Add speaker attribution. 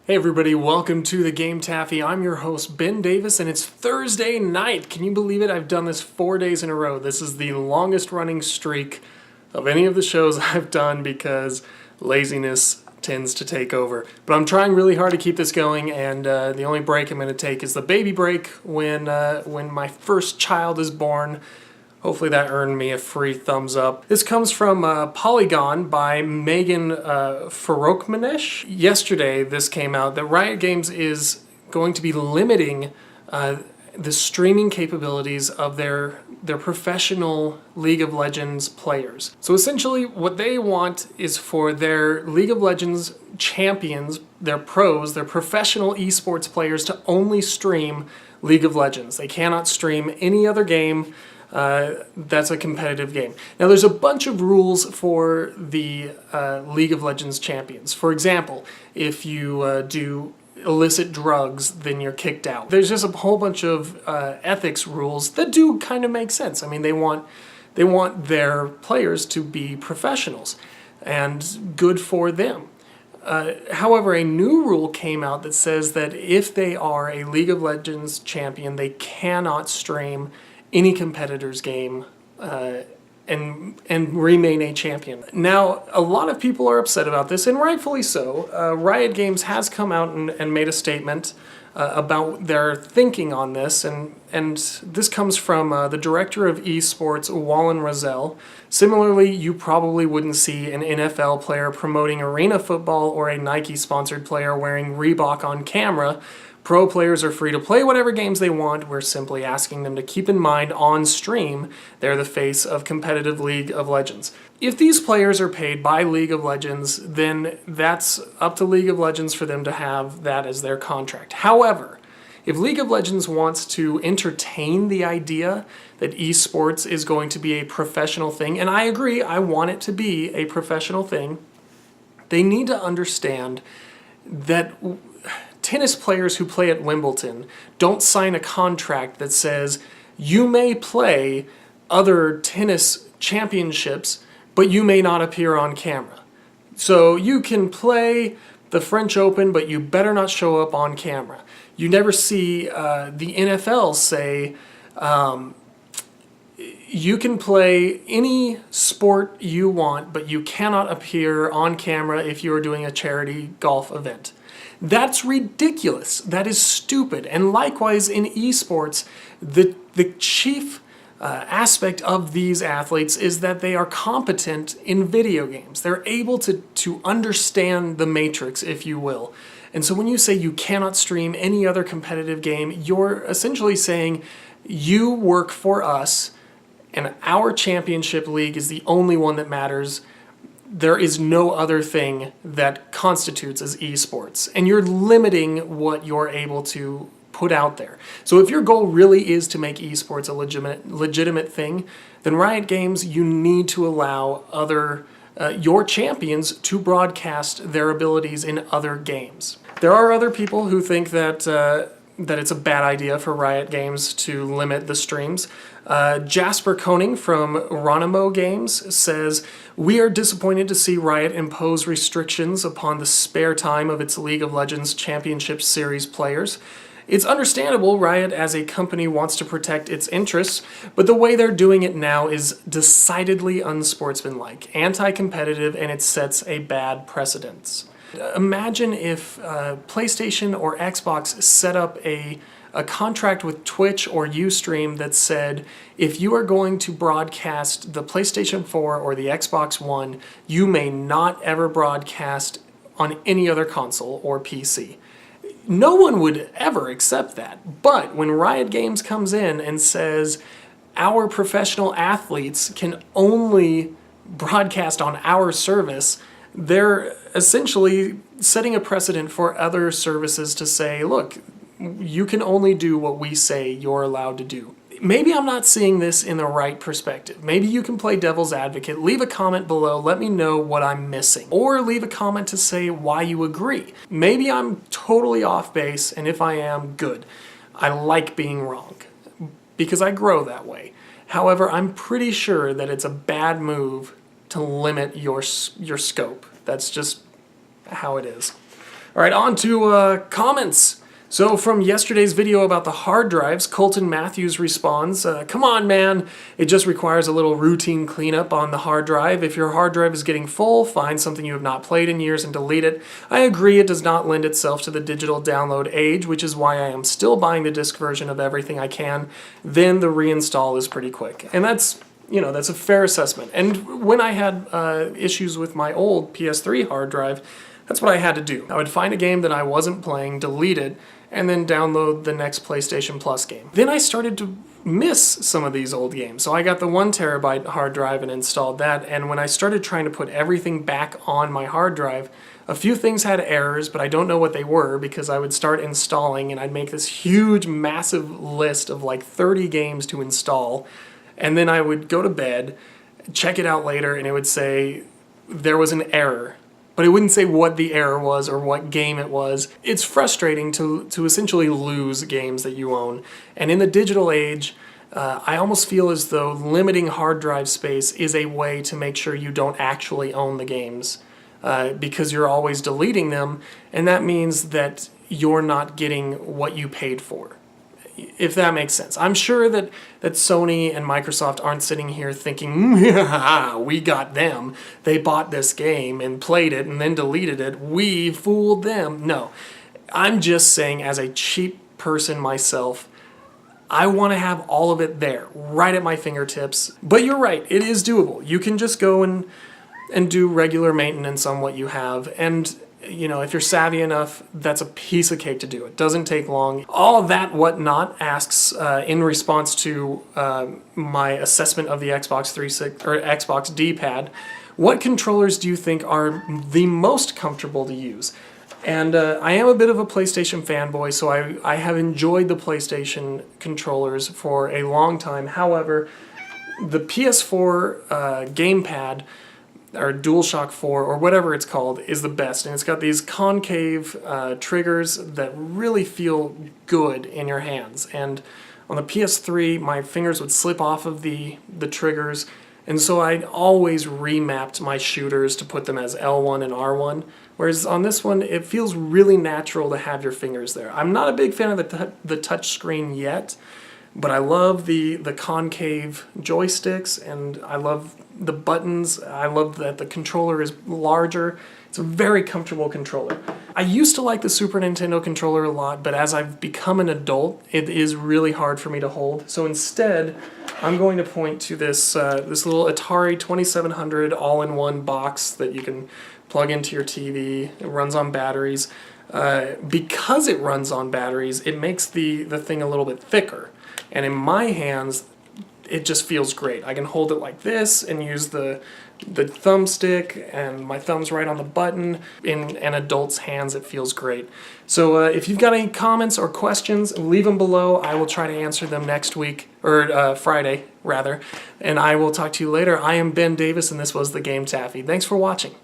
Speaker 1: Hey everybody, welcome to the GameTaffy. I'm your host, Ben Davis, and it's Thursday night. Can you believe it? I've done this 4 days in a row. This is the longest running streak of any of the shows I've done because laziness tends to take over. But I'm trying really hard to keep this going, and the only break I'm going to take is the baby break when my first child is born. Hopefully that earned me a free thumbs up. This comes from Polygon by Megan Farokmanesh. Yesterday this came out that Riot Games is going to be limiting the streaming capabilities of their professional League of Legends players. So essentially what they want is for their League of Legends champions, their pros, their professional esports players to only stream League of Legends. They cannot stream any other game that's a competitive game. Now there's a bunch of rules for the League of Legends champions. For example, if you do illicit drugs, then you're kicked out. There's just a whole bunch of ethics rules that do kind of make sense. I mean, they want their players to be professionals, and good for them. However, a new rule came out that says that if they are a League of Legends champion, they cannot stream any competitor's game and remain a champion. Now, a lot of people are upset about this, and rightfully so. Riot Games has come out and made a statement about their thinking on this, and this comes from the director of esports, Wallen Rozelle. Similarly, you probably wouldn't see an NFL player promoting arena football or a Nike-sponsored player wearing Reebok on camera. Pro players are free to play whatever games they want. We're simply asking them to keep in mind on stream they're the face of competitive League of Legends. If these players are paid by League of Legends, then that's up to League of Legends for them to have that as their contract. However, if League of Legends wants to entertain the idea that esports is going to be a professional thing, and I agree, I want it to be a professional thing, they need to understand that tennis players who play at Wimbledon don't sign a contract that says you may play other tennis championships, but you may not appear on camera. So you can play the French Open, but you better not show up on camera. You never see the NFL say you can play any sport you want, but you cannot appear on camera if you are doing a charity golf event. That's ridiculous. That is stupid. And likewise in esports, the chief aspect of these athletes is that they are competent in video games. They're able to understand the matrix, if you will. And so when you say you cannot stream any other competitive game, you're essentially saying you work for us and our championship league is the only one that matters. There is no other thing that constitutes as esports, and you're limiting what you're able to put out there. So if your goal really is to make esports a legitimate thing, then Riot Games, you need to allow your champions to broadcast their abilities in other games. There are other people who think that it's a bad idea for Riot Games to limit the streams. Jasper Koning from Ronimo Games says, "We are disappointed to see Riot impose restrictions upon the spare time of its League of Legends Championship Series players. It's understandable Riot as a company wants to protect its interests, but the way they're doing it now is decidedly unsportsmanlike, anti-competitive, and it sets a bad precedent." Imagine if PlayStation or Xbox set up a contract with Twitch or Ustream that said, if you are going to broadcast the PlayStation 4 or the Xbox One, you may not ever broadcast on any other console or PC. No one would ever accept that. But when Riot Games comes in and says, our professional athletes can only broadcast on our service, they're essentially setting a precedent for other services to say, look, you can only do what we say you're allowed to do. Maybe I'm not seeing this in the right perspective. Maybe you can play devil's advocate. Leave a comment below. Let me know what I'm missing. Or leave a comment to say why you agree. Maybe I'm totally off base, and if I am, good. I like being wrong because I grow that way. However, I'm pretty sure that it's a bad move to limit your scope. That's just how it is. All right, on to comments. So from yesterday's video about the hard drives, Colton Matthews responds, come on man, it just requires a little routine cleanup on the hard drive. If your hard drive is getting full, find something you have not played in years and delete it. I agree it does not lend itself to the digital download age, which is why I am still buying the disc version of everything I can. Then the reinstall is pretty quick. And that's a fair assessment. And when I had issues with my old PS3 hard drive, that's what I had to do. I would find a game that I wasn't playing, delete it, and then download the next PlayStation Plus game. Then I started to miss some of these old games. So I got the 1 terabyte hard drive and installed that, and when I started trying to put everything back on my hard drive, a few things had errors, but I don't know what they were because I would start installing and I'd make this huge, massive list of like 30 games to install, and then I would go to bed, check it out later, and it would say there was an error. But it wouldn't say what the error was or what game it was. It's frustrating to essentially lose games that you own. And in the digital age, I almost feel as though limiting hard drive space is a way to make sure you don't actually own the games because you're always deleting them, and that means that you're not getting what you paid for. If that makes sense. I'm sure that Sony and Microsoft aren't sitting here thinking, we got them. They bought this game and played it and then deleted it. We fooled them. No. I'm just saying, as a cheap person myself, I want to have all of it there, right at my fingertips. But you're right, it is doable. You can just go and do regular maintenance on what you have, and if you're savvy enough, that's a piece of cake to do. It doesn't take long. All that whatnot asks in response to my assessment of the Xbox 360 or Xbox D-pad, what controllers do you think are the most comfortable to use? And I am a bit of a PlayStation fanboy, so I have enjoyed the PlayStation controllers for a long time. However, the PS4 gamepad, or DualShock 4, or whatever it's called, is the best. And it's got these concave triggers that really feel good in your hands. And on the PS3, my fingers would slip off of the triggers, and so I'd always remapped my shooters to put them as L1 and R1. Whereas on this one, it feels really natural to have your fingers there. I'm not a big fan of the touch screen yet, but I love the concave joysticks, and I love the buttons. I love that the controller is larger. It's a very comfortable controller. I used to like the Super Nintendo controller a lot, but as I've become an adult, it is really hard for me to hold. So instead, I'm going to point to this little Atari 2700 all-in-one box that you can plug into your TV. It runs on batteries. Because it runs on batteries, it makes the thing a little bit thicker. And in my hands, it just feels great. I can hold it like this and use the thumbstick, and my thumb's right on the button. In an adult's hands, it feels great. So if you've got any comments or questions, leave them below. I will try to answer them next week, or Friday, rather. And I will talk to you later. I am Ben Davis, and this was the GameTaffy. Thanks for watching.